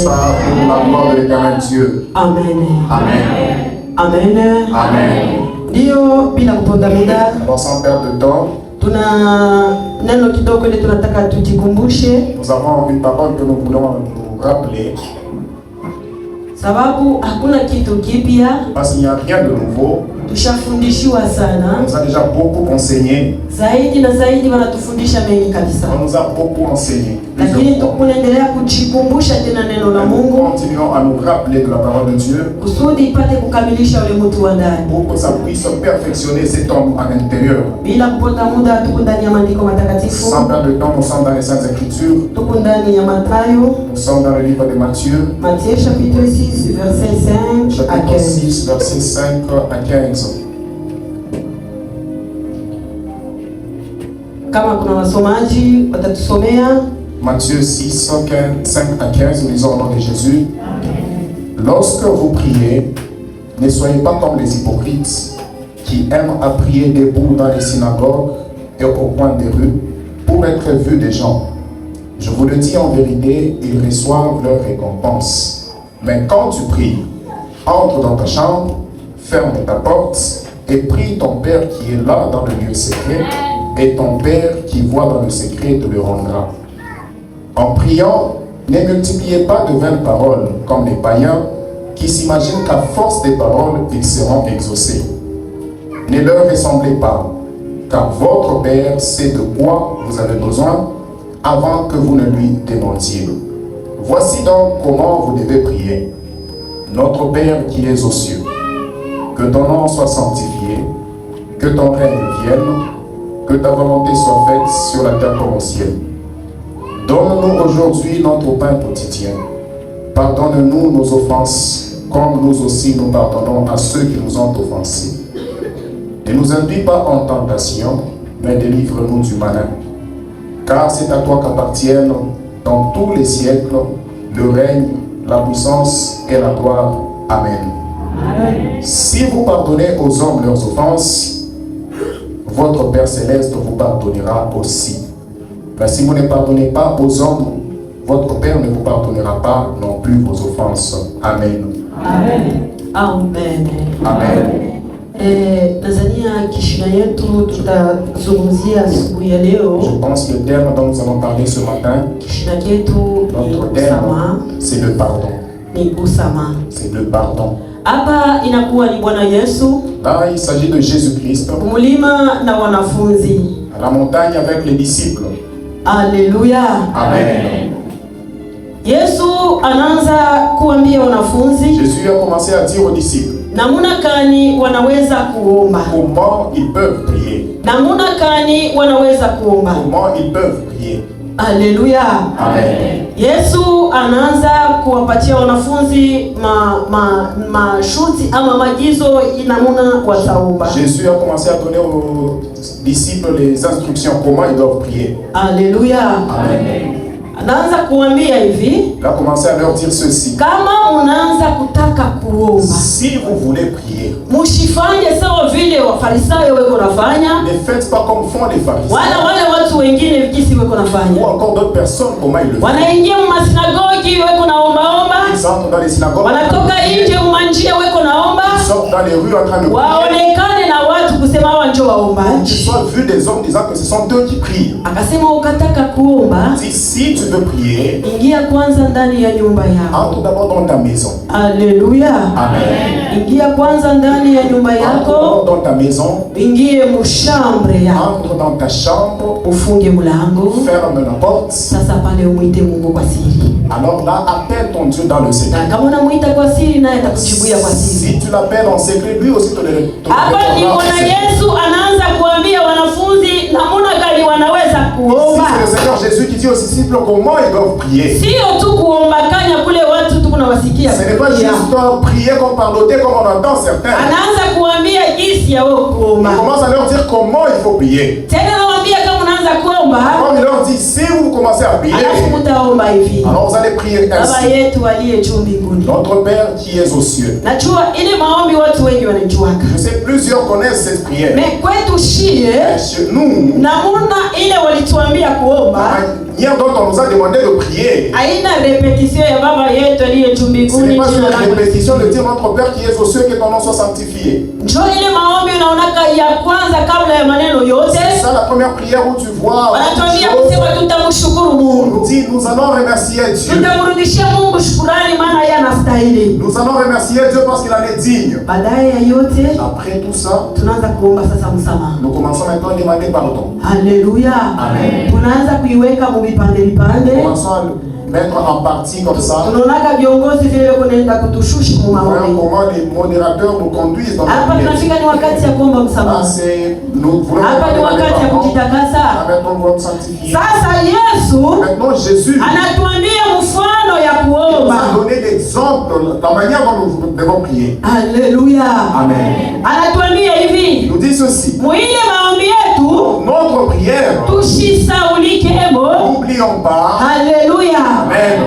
ça pour la gloire de l'Éternel Dieu. Amen. Amen. Amen. Amen. Ndio bila kuponda muda. Alors sans perdre de temps, Tuna neno kidogo ile tunataka tujikumbushe. nous avons une parole que nous voulons nous rappeler. Sababu hakuna kitu kipya. Parce qu'il n'y a rien de nouveau. Tushafundishiwa sana. On nous a déjà beaucoup enseigné. Zaidi na zaidi wanatufundisha mengi kabisa. On nous a beaucoup enseigné. Lakini tunaendelea kujikumbusha tena neno la Mungu. Nous continuons à nous rappeler de la parole de Dieu. Kusudi ipate kukamilisha ule mtu wa ndani. Pour que ça puisse perfectionner cet homme à l'intérieur. Bila kupoteza muda tuko ndani ya maandiko matakatifu. Sans perdre de temps, nous sommes dans les Saintes Écritures. Tuko ndani ya Mathayo. Nous sommes dans le livre de Matthieu. Matthieu chapitre 6 verset 5 à 15. 6 verset 5 à 15. Kama kuna wasomaji watatusomea. Matthieu 6, 5 à 15, nous lisons au nom de Jésus. Lorsque vous priez, ne soyez pas comme les hypocrites qui aiment à prier debout dans les synagogues et au coin des rues pour être vus des gens. Je vous le dis en vérité, ils reçoivent leur récompense. Mais quand tu pries, entre dans ta chambre, ferme ta porte et prie ton Père qui est là dans le lieu secret, et ton Père qui voit dans le secret te le rendra. En priant, ne multipliez pas de vaines paroles comme les païens qui s'imaginent qu'à force des paroles, ils seront exaucés. Ne leur ressemblez pas, car votre Père sait de quoi vous avez besoin avant que vous ne lui demandiez. Voici donc comment vous devez prier. Notre Père qui es aux cieux, que ton nom soit sanctifié, que ton règne vienne, que ta volonté soit faite sur la terre comme au ciel. Donne-nous aujourd'hui notre pain quotidien. Pardonne-nous nos offenses, comme nous aussi nous pardonnons à ceux qui nous ont offensés. Ne nous induis pas en tentation, mais délivre-nous du malin. Car c'est à toi qu'appartiennent dans tous les siècles le règne, la puissance et la gloire. Amen. Amen. Si vous pardonnez aux hommes leurs offenses, votre Père Céleste vous pardonnera aussi. Mais si vous ne pardonnez pas aux hommes, votre Père ne vous pardonnera pas non plus vos offenses. Amen. Amen. Amen. Amen. Tanzania kishina yetu tutazungumzia asubuhi ya leo. Je pense que le terme dont nous allons parler ce matin, kishina chetu notre terme, c'est le pardon. Ni usama. C'est le pardon. Hapa inakuwa ni Bwana Yesu. Là, il s'agit de Jésus-Christ. Mulima na wanafunzi. À la montagne avec les disciples. Alléluia. Amen. Yesu anaanza kuambia wanafunzi. Jésus a commencé à dire aux disciples. Namuna kani wanaweza kuomba. Comment ils peuvent prier. Namuna kani wanaweza kuomba. Comment ils peuvent prier. Alléluia. Amen. Yesu anaanza kuwapatia wanafunzi mashuti ama maagizo namuna wataomba. Jésus a commencé à donner aux disciples les instructions comment ils doivent prier. Alléluia. Amen. Anaanza kuambia hivi. Il a commencé à leur dire ceci. Kama unaanza kutaka kuomba. Si vous voulez prier. Msifanye sawa vile wafarisayo weko nafanya. Ne faites pas comme font les pharisiens. Wale watu wengine vikisi weko nafanya. Ou encore d'autres personnes comment ils le font. Wanaingia mu sinagogi weko naomba. Ils entrent dans les synagogues. Wanatoka nje manjia weko naomba. Ils sortent dans les rues en train de prier. Waonekane na watu kusema hawa ndio waombaji. Qu'ils soient vus des hommes disant que ce sont eux qui prient. Akasema ukataka kuomba. Si tu veux prier, ingia kwanza ndani ya nyumba yako. Entre d'abord dans ta maison. Alléluia. Amen. Ingia kwanza ndani ya nyumba yako. Entre dans ta maison. Ingie mshambre yako. Entre dans ta chambre. Ufunge mlango. Ferme la porte. Sasa pale umuite Mungu kwa siri. Alors là, appelle ton Dieu dans le secret. Na kama unamuita kwa siri naye atakujibuia kwa siri. Si tu l'appelles en secret, lui aussi te le répondra. Hapa ni Bwana Yesu anaanza kuambia wanafunzi namna gani wanaweza kuomba. C'est le Seigneur Jésus qui dit aux disciples comment ils doivent prier. Sio tu kuomba kanya kule watu tuko nawasikia. Ce n'est pas juste prier comme parloter comme on entend certains. Anaanza kuambia jinsi ya kuomba. Il commence à leur dire comment il faut prier. Tena anawaambia kama unaanza kuomba. Quand il leur dit si vous commencez à prier. Alors vous allez prier ainsi. Baba yetu aliye juu mbinguni. Notre Père qui est aux cieux. Najua ile maombi watu wengi wanajuaka. Je sais plusieurs connaissent cette prière. Mais kwetu shie. Nous. Namuna ile walituambia kuomba. manière dont on nous a demandé de prier, haina repetition ya baba yetu aliye juu ce mbinguni. n'est pas Jina une lako répétition de dire notre Père qui est aux cieux, que ton nom soit sanctifié. njoo ile maombi unaonaka ya kwanza kabla ya maneno yote. C'est ça la première prière où tu vois. Wanatuambia kusema tutamshukuru On Mungu. nous dit, nous allons remercier Dieu. Tutamrudishia Mungu shukrani maana yeye anastahili. Nous allons remercier Dieu parce qu'il en est digne. Baadaye ya yote Après tout ça, tunaanza kuomba sasa msamaha. nous commençons maintenant à demander pardon. Haleluya. Amen. Tunaanza kuiweka mu vipande vipande. Commençons à le mettre en partie comme ça. Tunaonaga viongozi vile kunaenda kutushusha mu Voyons maombi. comment les modérateurs nous conduisent dans Hapa la prière. tunafika ni wakati ya kuomba Là, msamaha. c'est nous voulons Hapa ni demander wakati ya pardon. kujitakasa. Là, maintenant, nous voulons sanctifier. Sasa Yesu Maintenant, Jésus anatuambia mfano ya nous kuomba. a donné l'exemple de la manière dont nous devons prier. Haleluya. Amen. Anatuambia hivi, Il nous dit ceci. muile maombi yetu Notre prière, tushisaulikemo. n'oublions pas. Haleluya. Amen.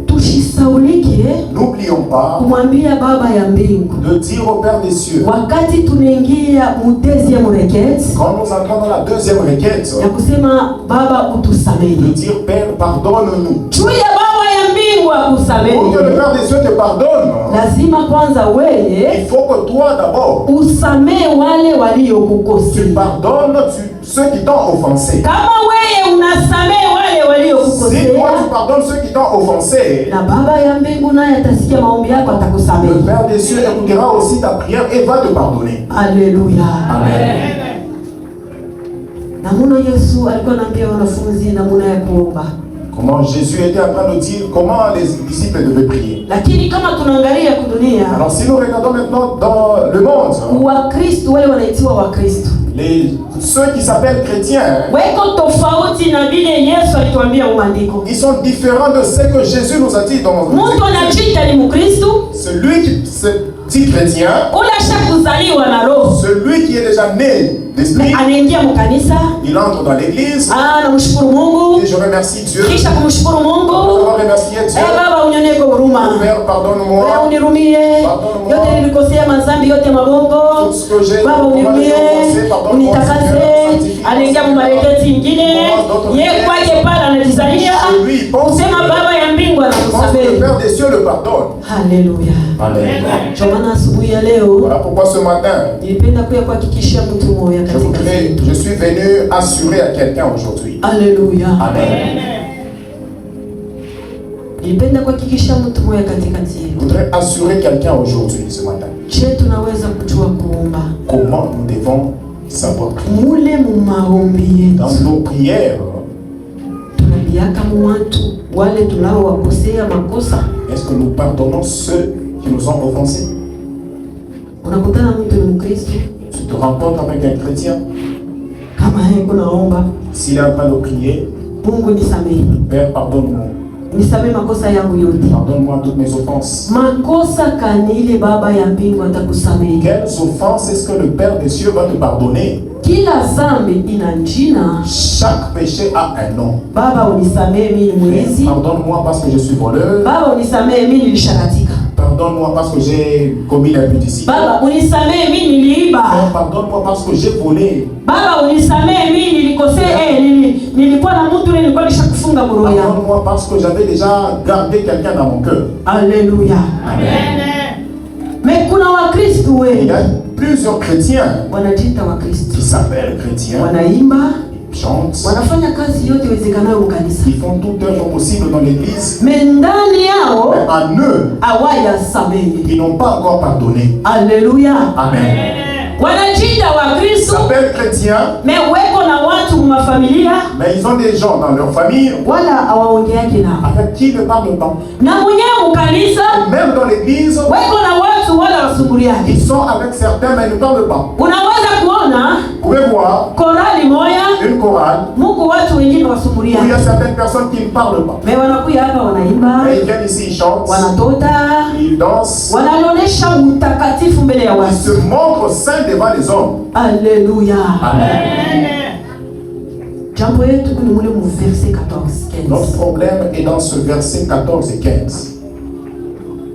Tushisaulike N'oublions pas kumwambia Baba ya mbingu de dire au Père des cieux, wakati tunaingia mu deuxième requête quand nous entrons dans la deuxième requête, ya kusema Baba de utusamehe. dire Père, pardonne-nous. Juu ya Baba ya mbingu Pour que le akusamehe, Père des cieux te pardonne, lazima kwanza weye il faut que toi d'abord, usamehe wale tu waliokukosea. pardonnes ceux qui t'ont offensé. Kama weye unasamehe wale Si toi waliokukosea, tu pardonnes ceux qui t'ont offensé, na Baba ya mbingu naye atasikia maombi yako, le atakusamehe. Père des cieux écoutera aussi ta prière et va te pardonner. Haleluya. Amen. Namuna Yesu alikuwa anaambia wanafunzi namuna ya kuomba. Comment Jésus était en train de dire comment les disciples devaient prier. Lakini kama tunaangalia kudunia, Alors si nous regardons maintenant dans le monde, Wakristo wale wanaitiwa Wakristo ceux qui s'appellent chrétiens, weko tofauti na vile Yesu alituambia maandiko. ils sont différents de ce que Jésus nous a dit dans Mtu Écritures. anajiita ni Mkristo, Celui qui se dit chrétien, unasha kuzaliwa na Roho, celui qui est déjà né d'esprit, anaingia mkanisa, il entre dans l'église anamshukuru Mungu, et je remercie Dieu. kisha kumshukuru Nous Mungu, allons remercier Dieu. Baba unionee kwa huruma, Père, pardonne-moi Wewe unirumie yote nilikosea, mazambi yote mabongo, tout ce que j'ai Baba unirumie, unitakase. Anaingia mumareketi ingine, ye kwake pale anajizalia kusema Baba ya mbingu Je pense que le anakusamehe. Père des cieux le pardonne. Haleluya. Amen. Ndio maana asubuhi ya leo Voilà pourquoi ce matin, nilipenda kuya kuhakikishia mtu mmoja katika zetu. je suis venu assurer à quelqu'un aujourd'hui. Haleluya. Amen. Nilipenda kuhakikishia mtu mmoja katika Je zetu. voudrais assurer quelqu'un aujourd'hui, ce matin. Je, tunaweza kujua kuomba Comment nous devons savoir prier. mule mu maombi yetu. Dans nos prières, Tunabiaka mu watu wale tunaowakosea makosa. est-ce que nous pardonnons ceux qui nous ont offensés? Unakutana mtu ni Mkristo, Tu te rencontres avec un chrétien, kama yeye kunaomba, s'il est en train de prier, Mungu nisamehe. Père, pardonne-moi. Nisamehe makosa yangu yote. Pardonne-moi toutes mes offenses. Makosa kanile Baba ya mbingu atakusamehe. Quelles offenses est-ce que le Père des cieux va te pardonner? Kila zambi ina jina. Chaque péché a un nom. Baba unisamehe mimi ni mwizi. Pardonne-moi parce que je suis voleur. Baba unisamehe mimi nilishakatika. Pardonne-moi parce que j'ai commis l'impudicité. Baba unisamehe mimi niliiba. Père, pardonne-moi parce que j'ai volé. Baba unisamehe mimi nilikosea, nilikuwa na mtu nilikuwa nishakufunga roho yangu. Pardonne-moi parce que j'avais déjà gardé quelqu'un dans mon cœur. Alléluia. Amen. Mais kuna Wakristo Il y wengi a plusieurs chrétiens wanajiita Wakristo. qui s'appellent chrétiens, Wanaimba, chantent, wanafanya kazi yote iwezekanayo mkanisa. ils font tout œuvre possible dans l'église, Mais ndani yao mais en eux, hawayasamehe. ils n'ont pas encore pardonné. Alléluia. Amen. Wanajiita Ils Wakristo, s'appellent chrétiens, mais weko na watu mumafamilia mais ils ont des gens dans leur famille wala hawaongeake nao. avec qui ils ne parlent pas. Na mwenyewe mkanisa Même dans l'église, weko na watu wala wasumbuliake. ils sont avec certains, mais ils ne parlent pas. Unaweza kuona Vous pouvez voir korali moya une chorale Mungu watu wengine où il y wasumbuliake. a certaines personnes qui ne parlent pas. Mais wanakuya hapa wanaimba, Mais ils viennent ici, ils chantent, wanatota, ils dansent, wanaonyesha utakatifu mbele ya ils watu. se montrent saints devant les hommes. Alléluia. Amen. Jambo yetu ni mule mu verset 14, Notre 15. problème est dans ce verset 14 et 15.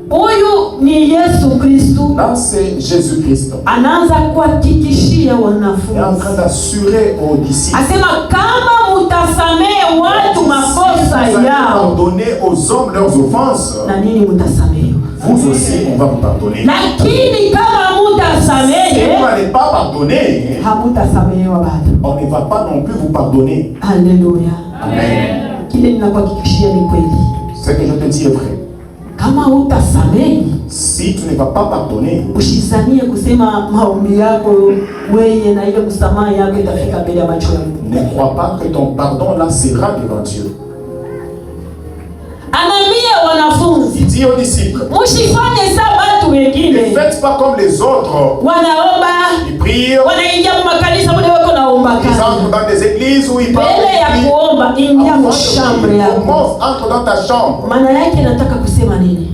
Huyu ni Yesu Kristu Là, c'est Jésus-Christ. anaanza kuhakikishia Il est en wanafunzi, train d'assurer aux disciples. asema kama mutasamehe watu makosa Si vous allez yao, pardonner aux hommes leurs offenses, na nini mutasamehewa. vous aussi, on va vous pardonner. Lakini kama Si mutasamehe, vous n'allez pas pardonner, hamutasamehewa bado. on ne va pas non plus vous pardonner. Haleluya. Amen. Kile ninakuhakikishia ni kweli. Ce que je te dis est vrai. Kama hutasamehe, Si tu ne vas pas pardonner, usizanie kusema maombi yako wewe na ile msamaha yako itafika mbele ya macho ya Mungu. ne crois pas que ton pardon là sera devant Dieu. Anaambia wanafunzi, Il dit aux disciples, msifanye sawa watu ne wengine faites pas comme les autres. wanaomba, Ils prient, wanaingia mu makanisa mule wako naomba ils kazi. entrent dans des églises où ils parlent. Mbele ya Ils kuomba ingia Avant mu de shambre prier, yako. commence, entre dans ta chambre. Maana yake nataka kusema nini?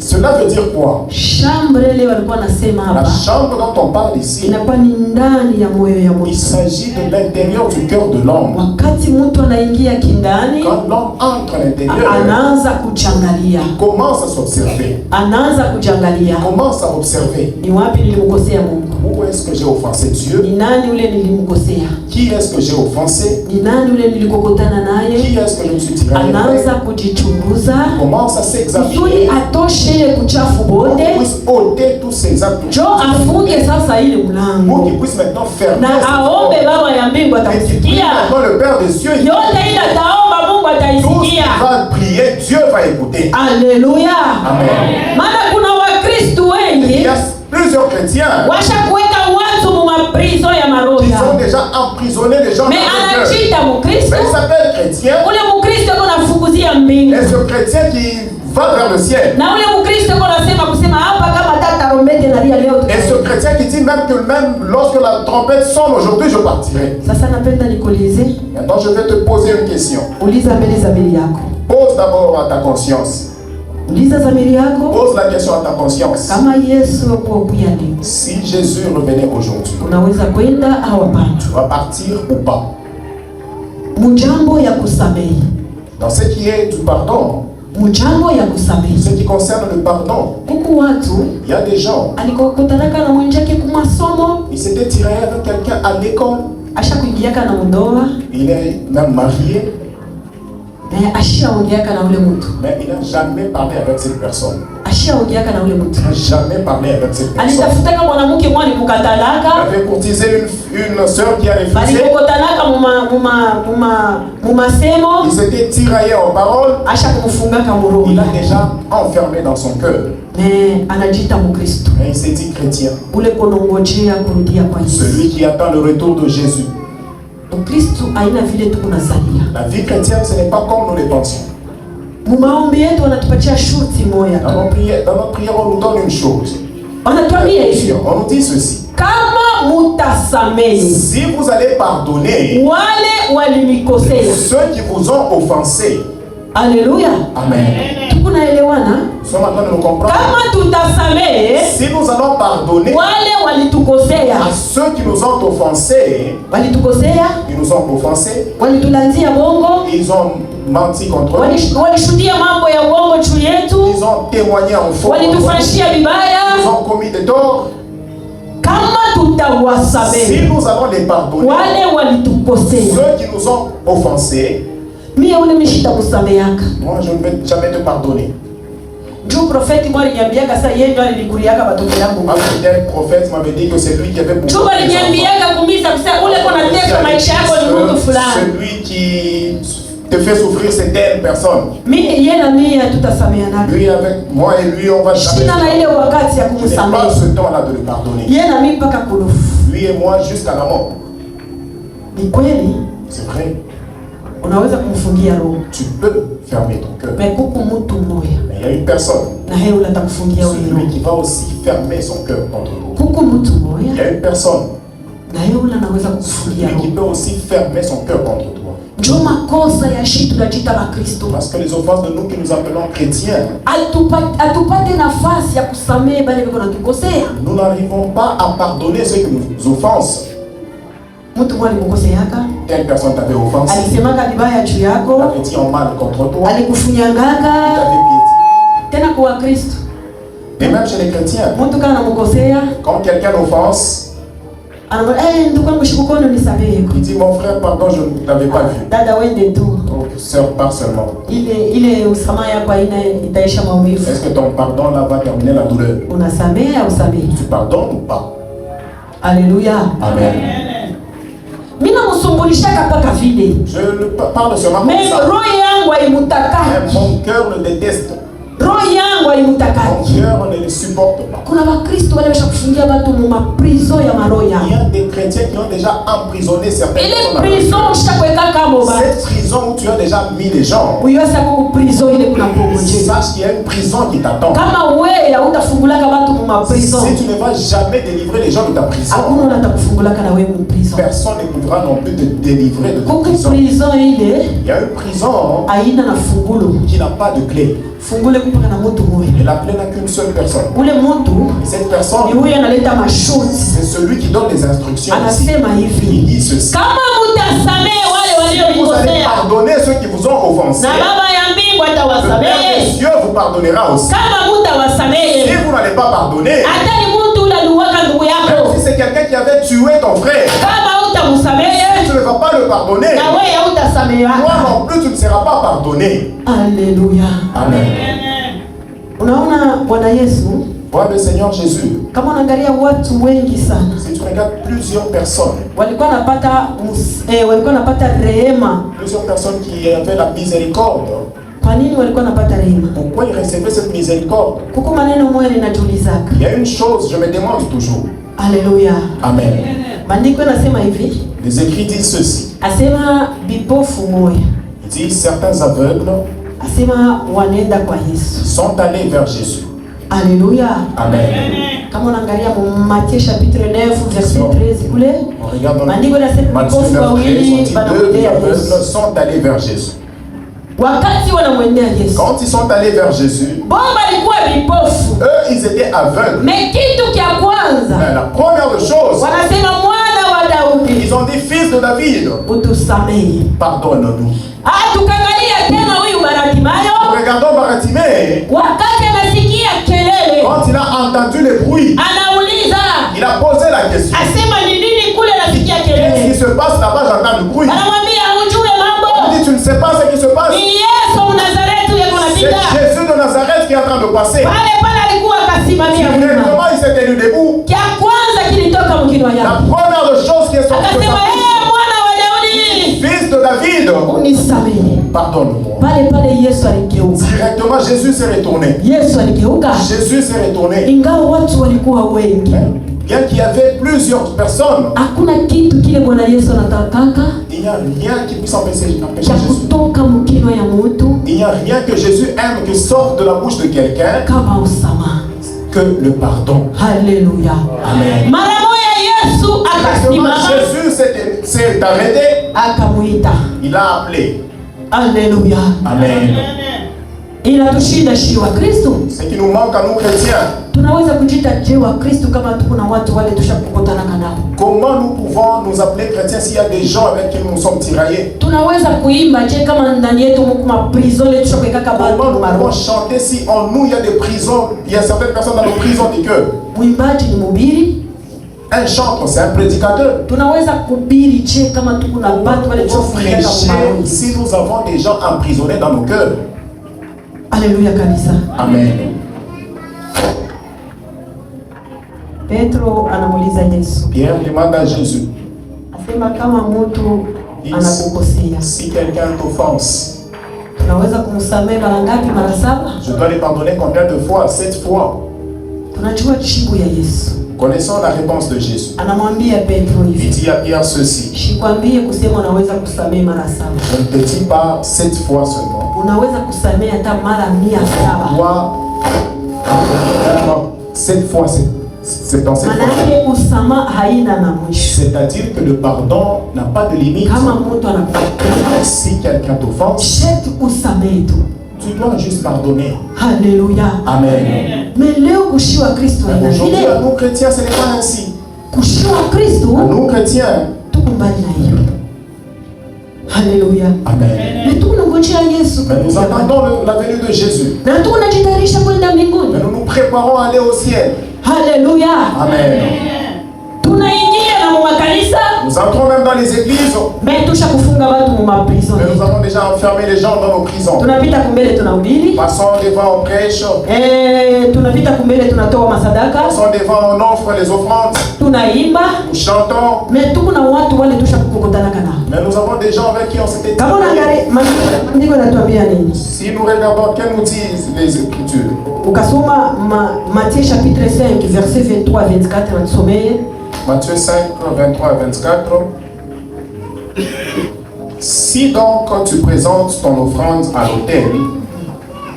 Cela veut dire quoi? Shambre ile walikuwa nasema La hapa chambre dont on parle ici, inakuwa ni ndani ya moyo ya il mtu. s'agit de l'intérieur du cœur de l'homme. Wakati mtu anaingia kindani, Quand l'homme entre à l'intérieur, anaanza kuchangalia, il commence à s'observer. anaanza kujangalia, Il commence à observer. ni wapi nilimkosea Mungu, Où est-ce que j'ai offensé Dieu? ni nani ule nilimkosea, Qui est-ce que j'ai offensé? ni nani ule nilikokotana naye. Qui est-ce que je me suis tiré Anaanza avec? kujichunguza Il commence à kusudi s'examiner. atoshe ile kuchafu Pour bote, qu'il puisse ôter tous ces actes. jo afunge sasa ile Pour mlango qu'il puisse maintenant fermer. na cette aombe porte. Baba ya mbingu Et qu'il prie atamsikia. maintenant le Père des cieux. Yote ile ataomba Mungu Tout ce ataisikia. qu'il va prier, Dieu va écouter. Haleluya. Amen. Maana kuna Wakristo Il wengi y a plusieurs chrétiens washakuweka watu mu maprizo ya maroho qui yao. ont déjà emprisonné les gens dans Mais leur cœur. anachita Mkristo, Mais il s'appelle chrétien. ule Mkristo ko nafukuzia mbingu. Et ce chrétien qui va vers le ciel. Na ule Mkristo ko nasema kusema hapa kama tata rombete na lia leo. Et ce chrétien qui dit même que même lorsque la trompette sonne aujourd'hui, je partirai. Sasa napenda nikuulize, Maintenant, je vais te poser une question. uliza mbele zamiri yako. Pose d'abord à ta conscience. Uliza zamiri yako Pose la question à ta conscience. kama Yesu akukuya leo. Si Jésus revenait aujourd'hui, Unaweza kwenda au hapana? tu vas partir ou pas? Mujambo ya kusamehe. Dans ce qui est du pardon, Mujambo ya kusamehe. ce qui concerne le pardon, Kuku watu il y a des gens, alikokutanaka na mwenjake kumasomo, ils s'étaient tirés avec quelqu'un à l'école, asha kuingiaka na ndoa, il est même marié, ashaongeaka na ule mtu, mais il n'a jamais parlé avec cette personne. ashaongeaka na ule mtu. Il n'a jamais parlé avec cette personne. Alitafutaka mwanamke mwa Il alikukatalaka, avait courtisé une sœur qui a refusé. balikokotanaka mumasemo, Il s'était tiraillé en paroles. asha kumfungaka muroho. Il a déjà enfermé dans son cœur. Mais anajita Mkristo, Et il s'est dit chrétien. ule konongojea kurudia kwa Yesu. Celui qui attend le retour de Jésus. Mkristo aina vile tukunazalia. La vie chrétienne, ce n'est pas comme nous le pensions. Mumaombi yetu wanatupatia shurti moya tu. Dans notre prière, on nous donne une chose. Wanatuambia hivi, On nous dit ceci. kama mutasamehe Si vous allez pardonner wale walinikosea. ceux qui vous ont offensé. Haleluya. Amen. Tukunaelewana? Nous sommes en train de nous comprendre. Kama tutasamehe Si nous allons pardonner wale walitukosea, à ceux qui nous ont offensés, ils nous ont offensés, walitulanzia bongo, ils ont menti contre nous, walishuhudia mambo ya uongo juu yetu, ils ont témoigné en faux, walitufanyia ils vibaya. ont commis des torts. Kama Si tutawasamehe nous allons les pardonner, wale walitukosea, ceux qui nous ont offensés, mie ule mishita kusameheaka. moi je ne vais jamais te pardonner. Juu profeti mwa aliniambiaka sasa yeye ndo alinikuliaka batoto yangu. Un fidèle prophète m'avait dit que c'est lui qui avait beaucoup Juu aliniambiaka kumisa kusema ule kona tesa maisha yako ni mtu fulani. Celui qui te fait souffrir, c'est telle personne. Mimi yeye na mimi tutasameheana. Lui avec moi et lui, on va jamais. Sina na ile wakati ya Je n'ai pas kumsamehe. ce temps-là de le pardonner. Yeye na mimi mpaka kurufu. Lui et moi jusqu'à la mort. Ni kweli C'est vrai. unaweza kumfungia roho. Tu peux fermer ton cœur. Mais kuku mtu mmoja Mais il y a une personne, na yeye ule atakufungia wewe celui roho. qui va aussi fermer son cœur contre nous. Kuku mtu Il y mmoja a une personne, na yeye ule anaweza kukufungia celui qui roho. peut aussi fermer son cœur contre toi. Ndio makosa ya shitu la jita la Kristo. Parce que les offenses de nous qui nous appelons chrétiens, Atupate nafasi ya kusamehe bali biko natukosea. nous n'arrivons pas à pardonner ceux qui nous offensent. Mtu mmoja alimkoseaka, Telle personne t'avait offensé, alisemaka vibaya juu yako, t'avait dit en mal contre toi, alikufunyangaka t'avait piétiné. tena kwa Kristo. Et même chez les chrétiens, mtu kana namukosea quand quelqu'un offense, anamwambia ndugu yangu shikukono nisamehe. il dit mon frère, pardon, je ne t'avais pas vu. Dada wende tu. Oh, sœur, pars seulement. Ile usamaha yako haina itaisha maumivu. Est-ce que ton pardon là va terminer la douleur? Unasamehe au usamehe? Tu pardonnes ou pas? Alléluia. Amen. Mimi namusumbulishaka mpaka vile. Je ne parle seulement Mais comme ça. roho yangu haimutaka. Mais mon cœur le déteste. Roho yangu haimutaka. Mon cœur ne le supporte pas. Kuna Wakristo wale washakufungia watu mu maprizo ya maroho yao. Il y a des chrétiens qui ont déjà emprisonné certaines Ile personnes. prison ushakweka kama ba. Cette prison où tu as déjà mis les gens, Uyose kwa prison ile kuna pogoje. sache qu'il y a une prison qui t'attend. Kama wewe hautafungulaka watu mu maprison. Si tu ne vas jamais délivrer les gens de ta prison, Hakuna unatakufungulaka na wewe mu prison. personne ne pourra non plus te délivrer de ta Kuko prison. prison ile Il y a une prison haina na fungulo. qui n'a pas de clé. Fungule kupaka na mtu huyo. Et la clé n'a qu'une seule personne. Ule mtu Et cette ni personne, huyo analeta masharti. c'est celui qui donne les instructions. Anasema Il hivi. dit ceci. Kama mtasamehe wale Vous allez waliokosea pardonner ceux qui vous ont offensé. na baba ya mbingu Le Père des atawasamehe. cieux vous pardonnera aussi. Kama Si mtawasamehe vous n'allez pas pardonner, hata ni mtu ule aliuaka ndugu même yako, si c'est quelqu'un qui avait tué ton frère, kama si utamsamehe tu ne vas pas le pardonner, na wewe hautasamehewa. toi non plus tu ne seras pas pardonné. Haleluya. Amen. Unaona Bwana Yesu, Vois le Seigneur Jésus. kama unaangalia watu wengi sana Si tu regardes plusieurs personnes walikuwa napata rehema. plusieurs personnes qui avaient la miséricorde, Kwa nini walikuwa napata rehema? pourquoi ils recevaient cette miséricorde? Kuko maneno moja ninajulizaka. Il y a une chose, je me demande toujours. Haleluya. Amen. Maandiko yanasema hivi, Les écrits disent ceci. asema bipofu moja, Ils disent certains aveugles asema wanaenda kwa Yesu. sont allés vers Jésus. Haleluya. Amen. Kama unaangalia Matthieu chapitre 9 verset 13 kule, On regarde dans maandiko yanasema Matthieu bipofu 9, 13, on wawili dit deux wanamwendea aveugles Yesu. sont allés vers Jésus. Wakati wanamwendea Yesu, Quand ils sont allés vers Jésus, bomba alikuwa bipofu, eux, ils étaient aveugles. mais kitu kia kwanza Mais la première des choses, wanasema mwana wa Daudi, ils ont dit, fils de David, utusamehe. pardonne-nous. Tukangalia tena huyu Bartimayo, Regardons Bartimée, wakati anasikia kelele, quand il a entendu les bruits, anauliza il a posé la question. asema ni nini kule nasikia Qu'est-ce qui kelele? se passe là-bas? J'entends le bruit. Anamwambia ujue Il mambo, dit, tu ne sais pas ce qui se passe. ni Yesu Mnazareti yako C'est napita Jésus de Nazareth qui est en train de passer. pale pale, alikuwa akasimamia wima. Directement, il s'est tenu debout. Kia kwanza kilitoka mkinwa La yake, première des choses qui est sortie de akasema sa bouche, mwana wa Daudi, fils de David, unisamehe. pardonne-moi. Pale pale Yesu aligeuka, Directement, Jésus s'est retourné. Yesu aligeuka, Jésus s'est retourné. ingawa watu walikuwa wengi. Bien qu'il y avait plusieurs personnes, Hakuna kitu kile Bwana Yesu anatakaka il n'y a rien qui puisse empêcher cha Jésus. kutoka mkinwa ya mtu Il n'y a rien que Jésus aime qui sorte de la bouche de quelqu'un kama usamaha. que le pardon. Haleluya. Amen. Mara moja Yesu Directement, akasimama Jésus s'est arrêté. akamuita. Il a appelé. Haleluya. Amen. Inatushinda shi wa Kristo. Ce qui nous manque à nous chrétiens, Tunaweza kujita je wa Kristo kama tuko na watu wale tushakukutana nao. comment nous pouvons nous appeler chrétiens s'il y a des gens avec qui nous sommes tiraillés? Tunaweza kuimba je kama ndani yetu mko maprison ile tushakeka Comment bado nous maro. pouvons chanter si en nous il y a des prisons, il y a certaines personnes dans nos prisons du cœur? Mwimbaji ni mhubiri. Un chantre, c'est un prédicateur. Tunaweza kuhubiri je kama tuko na watu wale Pour tushakeka prêcher maro. si nous avons des gens emprisonnés dans nos cœurs. Haleluya kanisa. Amen. Petro anamuuliza Yesu. Pierre demande à Jésus, Asema kama mtu anakukosea, si quelqu'un t'offense, tunaweza kumsamehe mara ngapi? Mara 7? je dois les pardonner combien de fois? 7 fois. Tunajua jibu ya Yesu. Connaissons la réponse de Jésus. Anamwambia Petro Il hivi, dit à Pierre ceci, sikwambie kusema unaweza kusamehe mara 7. je ne te dis pas 7 fois seulement. Unaweza kusamehe hata mara 100. Toi, 7 fois, c'est dans 7 Maana fois. yake usamaha haina na mwisho. C'est-à-dire que le pardon n'a pas de limite. Kama mtu anakukosea, Si quelqu'un t'offense, sharti usamehe tu. tu dois juste pardonner. Haleluya. Amen. Mais leo kushiwa Kristo ina Aujourd'hui, à vile. nous chrétiens, ce n'est pas ainsi. Kushiwa Kristo À nous chrétiens, tuko mbali na hiyo. Haleluya. Amen. Mais tunangojea Yesu. Mais nous attendons la venue de Jésus. Na tunajitayarisha kwenda mbinguni. Mais nous nous préparons à aller au ciel. Haleluya. Amen. Tunaingia na makanisa. Nous entrons même dans les églises. Mais tusha kufunga watu mu prison. Mais nous avons déjà enfermé les gens dans nos prisons. Tunapita kumbele tunahubiri. Passons devant, on prêche. Tunapita kumbele tunatoa masadaka. Passons devant, on offre les offrandes. Tunaimba. Nous chantons. Mais tuko na watu wale tusha kukutana kana. Mais nous avons des gens avec qui on s'était Kama unaangalia maandiko yanatuambia nini? Si nous regardons, qu'elles nous disent les Écritures? Ukasoma Matthieu chapitre 5 verset 23 24 natusomee. Matthieu 5, 23 à 24. Si donc tu présentes ton offrande à l'autel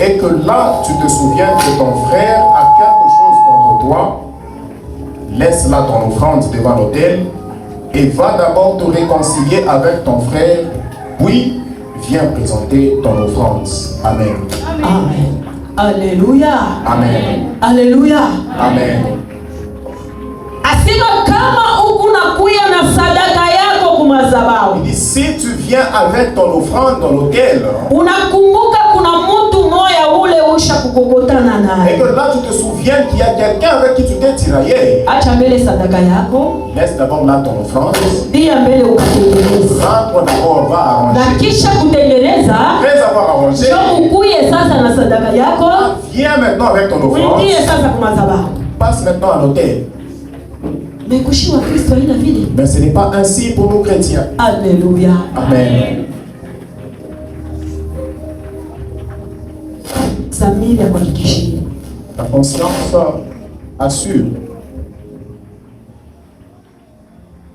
et que là tu te souviens que ton frère a quelque chose contre toi, laisse là ton offrande devant l'autel et va d'abord te réconcilier avec ton frère, puis viens présenter ton offrande. Amen. Amen. Alléluia. Amen. Alléluia. Amen. Asema kama ukunakuya na sadaka yako kumazabao. Il dit si tu viens avec ton offrande dans l'autel, unakumbuka kuna mtu moya ule usha kukokotana naye. Et que là tu te souviens qu'il y a quelqu'un avec qui tu t'es tiraillé. Acha mbele sadaka yako. Laisse d'abord là ton offrande. Dia mbele ukatengeneza. Rentre d'abord, va arranger. Na kisha kutengeneza. Après avoir arrangé. Ndio ukuye sasa na sadaka yako. Viens maintenant avec ton offrande. Uingie sasa kumazabao. Passe maintenant à l'autel. Mais kushiwa Kristo ina vile. Mais ce n'est pas ainsi pour nous chrétiens. Alléluia. Amen. Zamiri ya kuhakikishia. La conscience assure.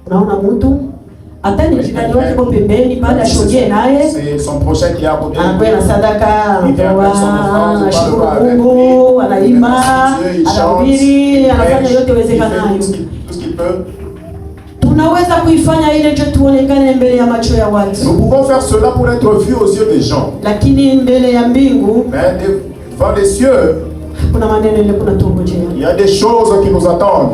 Unaona mtu hata ni jirani wake kwa pembeni baada ya shogee naye. C'est son prochain qui est à côté. Anakuwa na sadaka, anashukuru Mungu, anaimba, anahubiri, anafanya yote wezekanayo. Tunaweza kuifanya ile je tuonekane mbele ya macho ya watu. Nous pouvons faire cela pour être vus aux yeux des gens. Lakini mbele ya mbingu, mais devant les cieux, kuna maneno ile kuna tungojea. Il y a des choses qui nous attendent.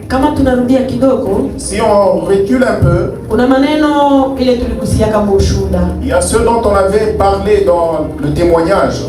Kama tunarudia kidogo, si on recule un peu, kuna maneno ile tulikusia kama ushuhuda. Il y a ce dont on avait parlé dans le témoignage.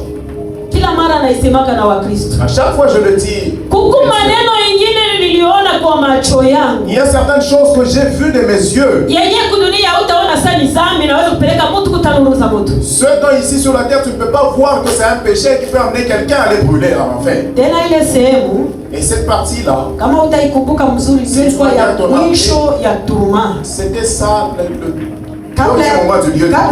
Kila mara naisemaka na Wakristo. À chaque fois je le dis. Kuku maneno ingine niliona kwa macho yangu. Il y a certaines choses que j'ai vues de mes yeux. Yenye kudunia utaona sana ni dhambi naweza kupeleka mtu kutanuruza mtu. Ce dont ici sur la terre tu ne peux pas voir que c'est un péché qui peut amener quelqu'un à les brûler en fait. Tena ile sehemu. Et cette partie là. Kama utaikumbuka mzuri ndio kwa ya mwisho ya turuma. C'était ça le kabla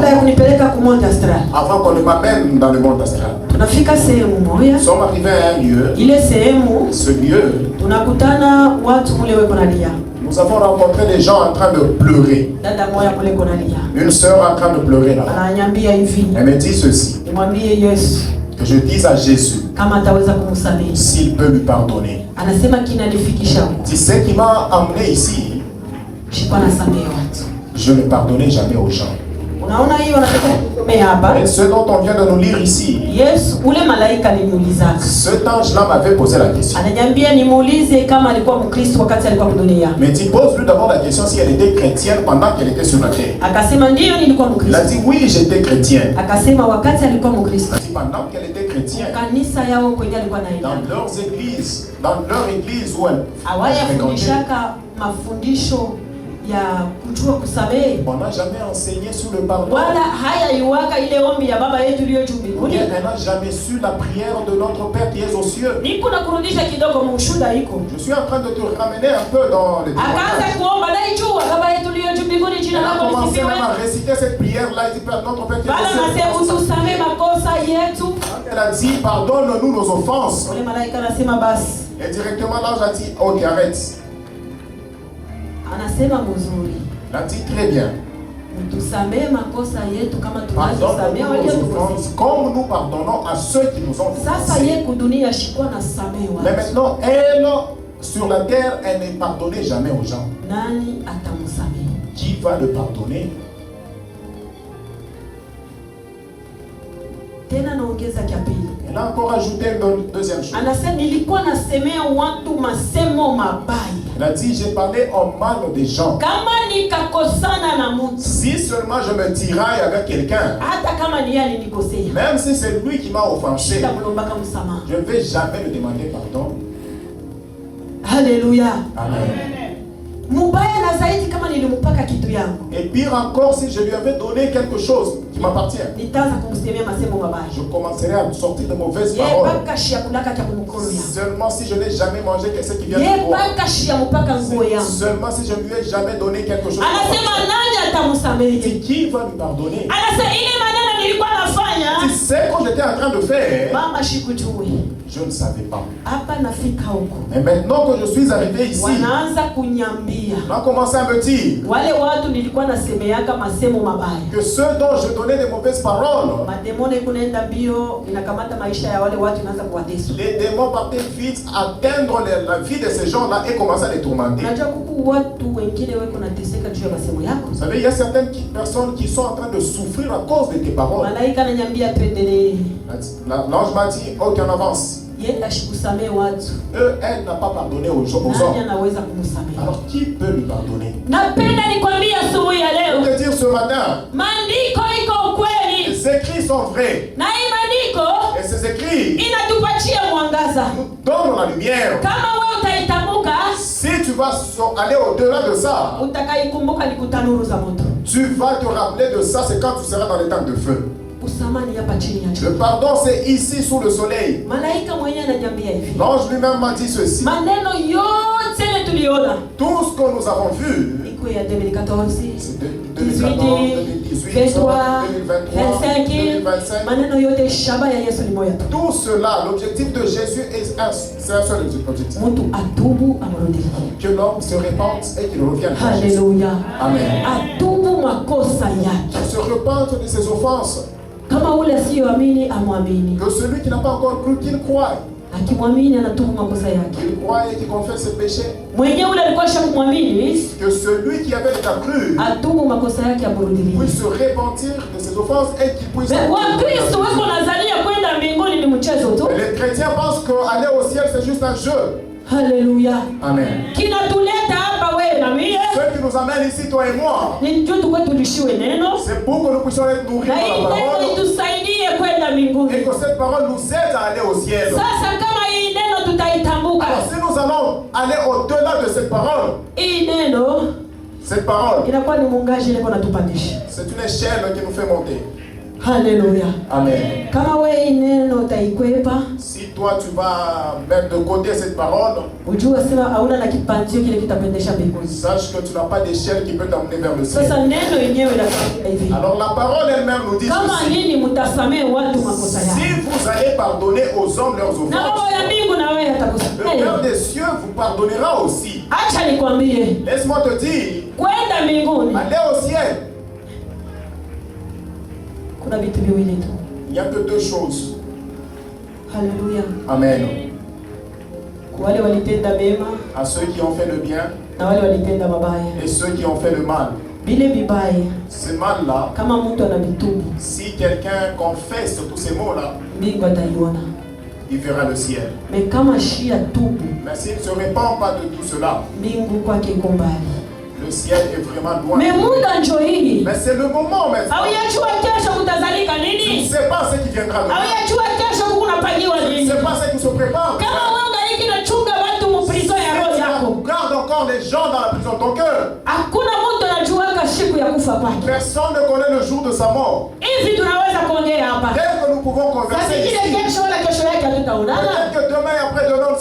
ya kunipeleka ku monde astral. Avant qu'on ne m'amène dans le monde astral. Tunafika sehemu moja. Nous sommes arrivés à un lieu. Ile sehemu. Ce lieu. Tunakutana watu mule weko nalia. Nous avons rencontré des gens en train de pleurer. Dada moja mule weko nalia. Une sœur en train de pleurer là. Ananiambia hivi. Elle me dit ceci. Nimwambie Yesu. Que je dise à Jésus. Kama ataweza kumsamehe. S'il peut lui pardonner. Anasema kinanifikisha. Tu sais qui m'a amené ici. Je ne pardonnais jamais aux gens. Et ce dont on vient de nous lire ici, cet ange-là m'avait posé la question. Mais tu poses-lui d'abord la question si elle était chrétienne pendant qu'elle était sur la terre. Il a dit oui, j'étais chrétien. Elle a dit pendant qu'elle était chrétienne, dans leur église où elle ya kujua kusamehe. On n'a jamais enseigné sur le pardon. Wala haya iwaka ile ombi ya baba yetu iliyo juu mbinguni. Elle n'a jamais su la prière de notre Père qui est aux cieux. Niko na kurudisha kidogo mshuhuda iko. Je suis en train de te ramener un peu dans les akaanza kuomba na ijua baba yetu iliyo juu mbinguni jina lako lisifiwe. Elle a commencé à réciter cette prière là, il dit Père notre Père qui est aux cieux. Bala nasema utusamehe makosa yetu. Elle a dit pardonne-nous nos offenses. Ole malaika anasema basi. Et directement l'ange a dit OK, arrête. Anasema mzuri. Il a dit très bien. Tusamehe makosa yetu kama tunavyosamehe waliotukosea. Comme nous pardonnons à ceux qui nous ont fait. Sasa yeye kudunia shikwa na samehe watu. Mais maintenant elle sur la terre elle ne pardonnait jamais aux gens. Nani atamsamehe? Qui va le pardonner? Tena naongeza kia pili. Il a encore ajouté une deuxième chose. Anasema nilikuwa nasemea watu masemo mabaya. Il a dit, j'ai parlé en mal des gens. Kama nikakosana na mtu. Si seulement je me tiraille avec quelqu'un, hata kama ni yeye alinikosea, même si c'est lui qui m'a offensé, nitamlombaka msamaha. je ne vais jamais lui demander pardon. Alléluia. Amen. Mubaya na zaidi kama nilimpaka kitu yangu. Et pire encore, si je lui avais donné quelque chose qui m'appartient, nitaanza kumsemea masemo mabaya. je commencerai à sortir de mauvaises paroles. Seulement si je n'ai jamais mangé quelque chose qui vient de moi. Seulement si je ne lui ai jamais donné quelque chose. Anasema qui va lui pardonner? Tu sais quand j'étais en train de faire, mama shikujui. Je ne savais pas. Hapa nafika huko. Et maintenant que je suis arrivé ici, wanaanza kunyambia. On a commencé à me dire wale watu nilikuwa nasemeaka masemo mabaya. Que ceux dont je donnais des mauvaises paroles, mademoni kunaenda bio inakamata maisha ya wale watu inaanza kuwateso. Les démons partaient vite atteindre la vie de ces gens-là et commençaient à les tourmenter. Unajua kuku watu wengine wako nateseka juu ya masemo yako. Vous savez, il y a certaines personnes qui sont en train de souffrir à cause de tes paroles. Malaika ananiambia twendele. L'ange m'a dit, OK, on avance. Elle n'a pas pardonné aux hommes. Alors qui peut lui pardonner? Je veux te dire ce matin, les écrits sont vrais. Et ces écrits nous donnent la lumière. Si tu vas aller au-delà de ça, tu vas te rappeler de ça, c'est quand tu seras dans les temps de feu. Le pardon, c'est ici sous le soleil. L'ange lui-même m'a dit ceci. Tout ce que nous avons vu, 2014, 2018, 2023, 2025, tout cela, l'objectif de Jésus est un seul objectif. Que l'homme se répande et qu'il revienne à Jésus. Alléluia. Amen. Qu'il se repente de ses offenses. Que celui qui n'a pas encore cru, qu'il croie. Qu'il croit et qu'il confesse ses péchés. Que celui qui avait déjà cru puisse se repentir de ses offenses et qu'il puisse. Les chrétiens pensent qu'aller au ciel c'est juste un jeu. Alléluia. Amen. Ce qui nous amène ici, toi et moi, c'est pour que nous puissions être nourris par la parole et que cette parole nous aide à aller au ciel. Alors si nous allons aller au-delà de cette parole, c'est une échelle qui nous fait monter. Alléluia. Amen. Si toi tu vas mettre de côté cette parole, sache que tu n'as pas d'échelle qui peut t'emmener vers le ciel. Alors la parole elle-même nous dit ceci. Si vous allez pardonner aux hommes leurs offenses, le Père des cieux vous pardonnera aussi. Laisse-moi te dire, aller au ciel, il n'y a que deux choses. Alléluia. Amen. À ceux qui ont fait le bien et ceux qui ont fait le mal. Ce mal-là, si quelqu'un confesse tous ces mots-là, il verra le ciel. Mais s'il ne se répand pas de tout cela, le ciel est vraiment loin. Mais c'est le moment maintenant. Tu ne sais pas ce qui viendra demain. Tu ne sais pas ce qui se prépare. Garde encore les gens dans la prison de ton cœur. Personne ne connaît le jour de sa mort. Dès que nous pouvons converser ici, peut-être que demain et après-demain,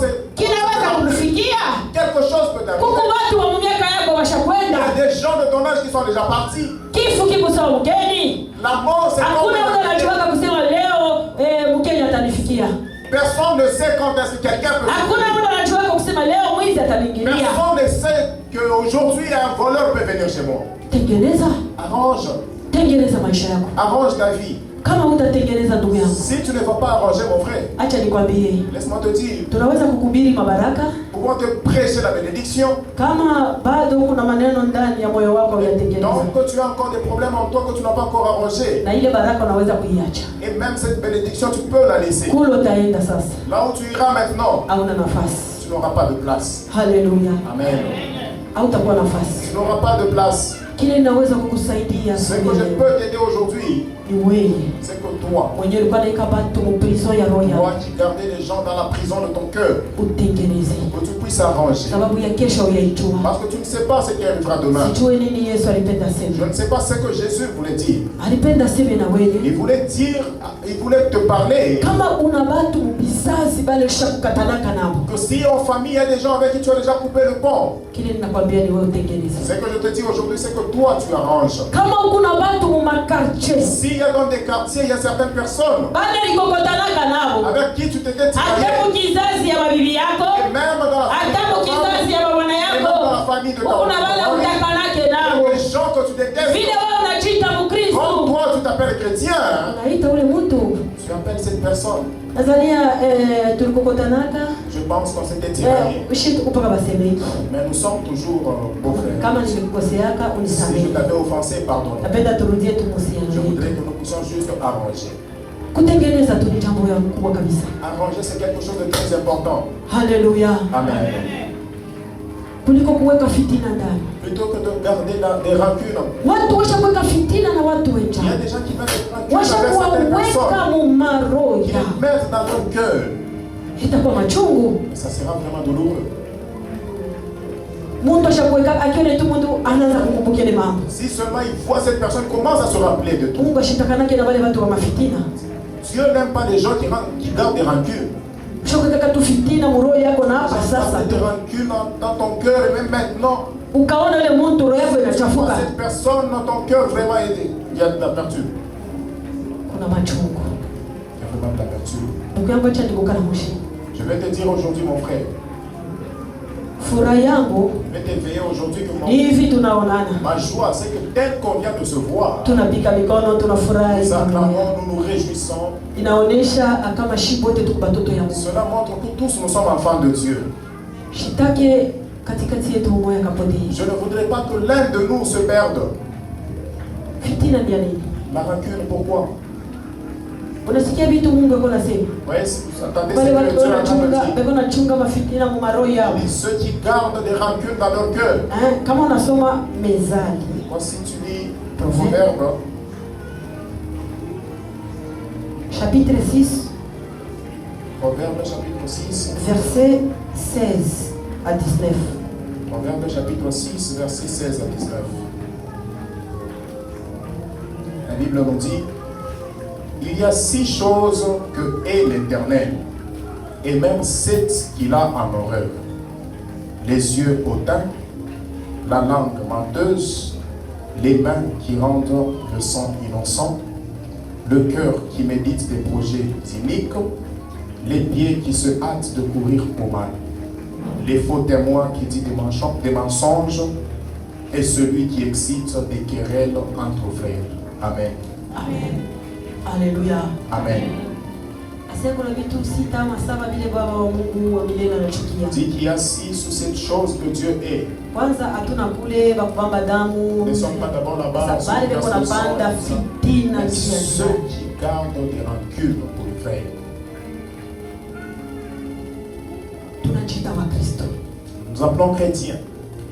quelque chose peut arriver. Il y a des gens de ton âge qui sont déjà partis. La mort, c'est personne ne sait quand est-ce que quelqu'un peut venir. Personne ne sait qu'aujourd'hui un voleur peut venir chez moi. Arrange ta vie. Si tu ne vas pas arranger mon frère, laisse-moi te dire, nous pouvons te prêcher la bénédiction. Kama bado kuna maneno ndani ya moyo wako hujatengeneza, Donc tu as encore des problèmes en toi que tu n'as pas encore arrangé. na ile baraka unaweza kuiacha. Et même cette bénédiction, tu peux la laisser. Kule utaenda sasa, Là où tu iras maintenant, hauna nafasi. tu n'auras pas de place. Haleluya, Amen. hautakuwa nafasi. Tu n'auras pas de place. Kile ninaweza kukusaidia Ce que je peux t'aider aujourd'hui, ni wewe c'est que toi, mwenyewe ulikuwa naika batu mu prison ya roho yako, toi qui gardais les gens dans la prison de ton cœur, utengeneze, que tu puisses arranger. sababu ya kesho uyaijua. Parce que tu ne sais pas ce qui arrivera demain. Sijue nini Yesu alipenda Je sema. ne sais pas ce que Jésus voulait dire. Alipenda sema na wewe. Il voulait dire, il voulait te parler. Kama una batu bizazi bale shakukatanaka nabo, Que si en famille il y a des gens avec qui tu as déjà coupé le pont, kile ninakwambia ni wewe utengeneze. ce que je te dis aujourd'hui, c'est que toi tu arranges. Kama kuna batu mu makarche S'il y a dans des quartiers, il y a certaines personnes bale likokotanaka nabo, avec qui tu t'étais hata tiraillé. mukizazi ya mabibi Et yako, même dans la hata mukizazi ya bwana et même dans la yako, famille de ta kuna bale famille. utakanake nabo. Les gens que tu détestes, Vile wewe unajiita comme Mkristo, toi tu t'appelles chrétien, unaita ule mtu. tu appelles cette personne. Tanzania tulikokotanaka Je pense qu'on s'était tiraillé. ushi tukupaka basemeki. Mais nous sommes toujours beaux frères. Kama nimekukoseaka Si je unisamehe. t'avais offensé, pardonne. Napenda turudie Je tumusiane. voudrais que nous puissions juste arranger. Kutengeneza tu ni jambo ya kubwa kabisa. Arranger, c'est quelque chose de très important. Haleluya. Amen. Kuliko kuweka fitina ndani. Plutôt que de garder des rancunes. Watu washakuweka fitina na watu Il y a wenzao. des gens qui mettent des rancunes avec certaines Washakuwaweka personnes. mu maroho Qui yao. les mettent dans ton cœur. Itakuwa machungu. Et ça sera vraiment douloureux. Mundu ashakuweka akione tu mtu anaanza kukumbukia ile mambo. Si seulement il voit cette personne, commence à se rappeler de tout. Mungu ashitakanake na wale watu wa mafitina. Dieu n'aime pas les gens qui gardent des rancunes. Ushakuweka tu fitina mu roho yako na hapa sasa. Garder des rancunes dans ton cœur et même maintenant. Ukaona ile mtu roho yako Quand inachafuka. cette personne dans ton cœur vraiment il y a de l'amertume. Kuna machungu. Il y a vraiment de l'amertume. Ndugu yangu acha nikukana mshi. Je vais te dire aujourd'hui, mon frère, Furaha yangu je vais t'éveiller aujourd'hui que ni hivi tunaonana. ma joie, c'est que tel qu'on vient de se voir, Tunapika mikono, tunafurahi. nous acclamons, nous nous réjouissons. Inaonesha kama shibo wote tuko batoto ya Mungu. Cela montre que tous nous sommes enfants de Dieu. Shitake katikati yetu moya kapote. Je ne voudrais pas que l'un de nous se perde. Fitina ni ya nini? La rancune, pourquoi? Unasikia vitu Mungu yuko nasema. Oui, si vous entendez Wale ce watu que Dieu a wanachunga, dit. beko nachunga mafitina mu maroho yao. Et ceux qui gardent des rancunes dans leur cœur. Kama unasoma Mezali. Moi, si tu lis Proverbe, Chapitre 6, Proverbe chapitre 6, verset 16 à 19. Proverbe chapitre 6, verset 16 à 19. La Bible nous dit, il y a 6 choses que hait l'Éternel, et même 7 qu'il a en horreur. Les yeux hautains, la langue menteuse, les mains qui rendent le sang innocent, le cœur qui médite des projets iniques, les pieds qui se hâtent de courir au mal, les faux témoins qui disent des mensonges, et celui qui excite des querelles entre frères. Amen. Amen. Alléluia. Amen. Asema kuna vitu 6 ama 7 vile Baba wa Mungu wa milele anachukia. Dit qu'il y a 6 ou 7 choses que Dieu hait. Kwanza hatuna kule bakubamba damu. Ne sommes pas d'abord là-bas. Bali beko napanda fitina Mais kia. ceux qui gardent des rancunes pour les frères. Tunajita wa Kristo. Nous appelons chrétiens.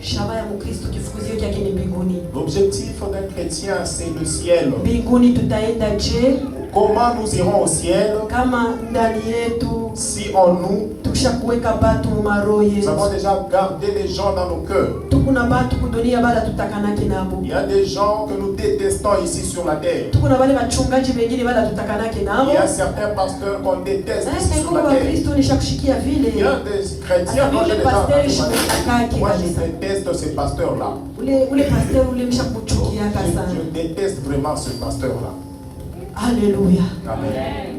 Shaba ya Mkristo kifukuzio kyake ni mbinguni. L'objectif d'un chrétien, c'est le ciel. Mbinguni tutaenda je? Comment nous irons au ciel Kama ndani yetu si en nous, tushakuweka batu maroho nous yetu. avons déjà gardé les gens dans nos cœurs. Tukuna batu kudunia bala tutakanaki nabo. Il y a des gens que nous détestons ici sur la terre. Tukuna wale wachungaji wengine bala tutakanaki nabo. Il y a certains pasteurs qu'on déteste ici sur la Kwa terre. Kristo nishakushikia vile. Il y a des chrétiens dont j'ai déjà moi je déteste ces pasteurs-là. Ule pasteur ule mshakuchukia sana. Je déteste vraiment ce pasteur-là. Alléluia. Amen.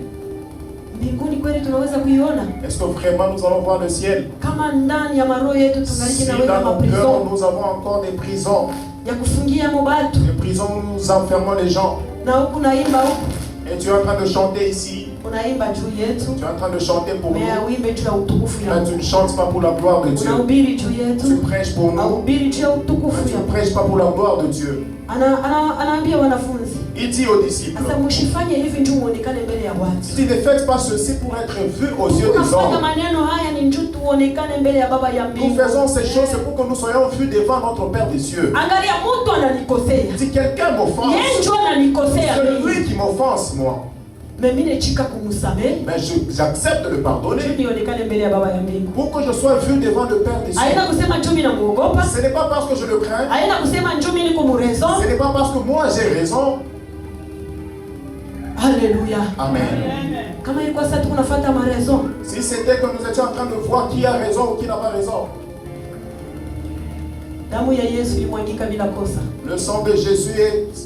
Mbinguni kweli tunaweza kuiona? Est-ce que vraiment nous allons voir le ciel? Kama ndani ya maroho yetu tungaliki Si na weka dans nos cœurs maprison nous avons encore des prisons, ya kufungia mobatu des prisons où nous enfermons les gens, na huku naimba huku et tu es en train de chanter ici, unaimba juu yetu, tu es en train de chanter pour nous, uimbe juu ya utukufu mais yako. tu ne chantes pas pour la gloire de Dieu. Unahubiri juu yetu, Tu prêches pour nous, uhubiri juu ya utukufu mais tu ne yako. prêches pas pour la gloire de Dieu. Anaambia wanafunzi, Il dit aux disciples, sasa msifanye hivi ndio muonekane mbele ya watu. il dit ne faites pas ceci pour être vu aux yeux des Tunafanya hommes. maneno haya ni njoo tuonekane mbele ya Baba ya Nous mbingu. faisons ces choses pour que nous soyons vus devant notre Père des cieux. Angalia mtu ananikosea. Si quelqu'un m'offense, Yeye njoo ananikosea c'est mimi. lui qui m'offense, moi. Mimi nechika kumsamehe. Mais j'accepte de le pardonner Nionekane mbele ya Baba ya mbingu. pour que je sois vu devant le Père des cieux. Haina kusema njoo mimi namuogopa. Ce n'est pas parce que je le crains. Haina kusema njoo mimi niko mrezo. Ce n'est pas parce que moi j'ai raison. Alléluia. Amen. Kama ilikuwa sasa tunafuata marezo. Si c'était que nous étions en train de voir qui a raison ou qui n'a pas raison. Damu ya Yesu ilimwagika bila kosa. Le sang de Jésus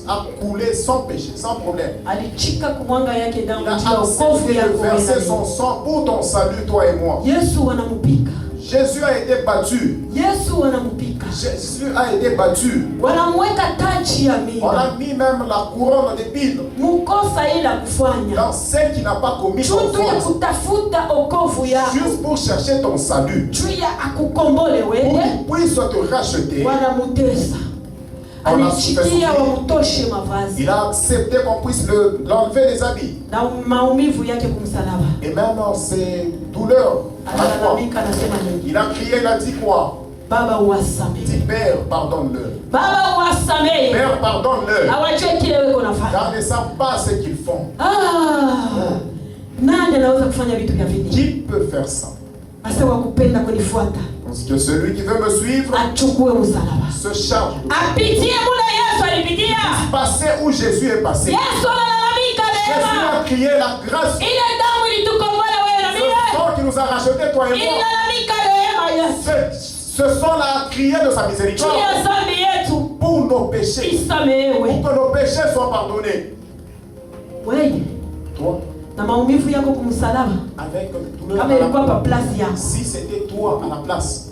a coulé sans péché, sans problème. Alichika kumwanga yake damu Il a juu ya wokovu accepté de yako. verser son sang pour ton salut, toi et moi. Yesu anamupika. Jésus a été battu. Yesu anamupika. Jésus a été battu. Wanamweka taji ya On miba. a mis même la couronne d'épines Mukosa ila kufanya. dans celle qui n'a pas commis son Chutu ya faute. kutafuta okovu yako. Juste pour chercher ton salut. Juu ya akukombole Pour wewe. qu'il puisse te racheter. Wanamutesa. Alichikia wamutoshe mavazi. Il a accepté qu'on puisse l'enlever les habits. Na maumivu yake kumsalaba. Et même ses douleurs. à la croix. Analalamika anasema nini? Il a crié, il a dit quoi? Baba uwasamehe. Il dit, Père, pardonne-le. Baba uwasamehe. Père, pardonne-le. Hawajui kile wewe unafanya. Car ils ne savent pas ce qu'ils font. Nani anaweza kufanya vitu vya vile? Qui peut faire ça? Asa wakupenda kunifuata. Parce que celui qui veut me suivre Achukue msalaba. se charge. Apitie mule Yesu alipitia. Passer où Jésus est passé. Yesu analalamika Jésus leo. a crié la grâce. Ile damu ilitukombola wewe na Ce mimi. sang qui nous a racheté, toi et moi. Ilalamika leo Yesu. Ce sang-là a crié de sa miséricorde. Tuya zambi yetu. Pour nos péchés. Isamehewe. Pour que nos péchés soient pardonnés. Wewe. Toi. Na maumivu yako kumsalaba. Avec douleur. Kama ilikuwa pa place yako. Si c'était toi à la place.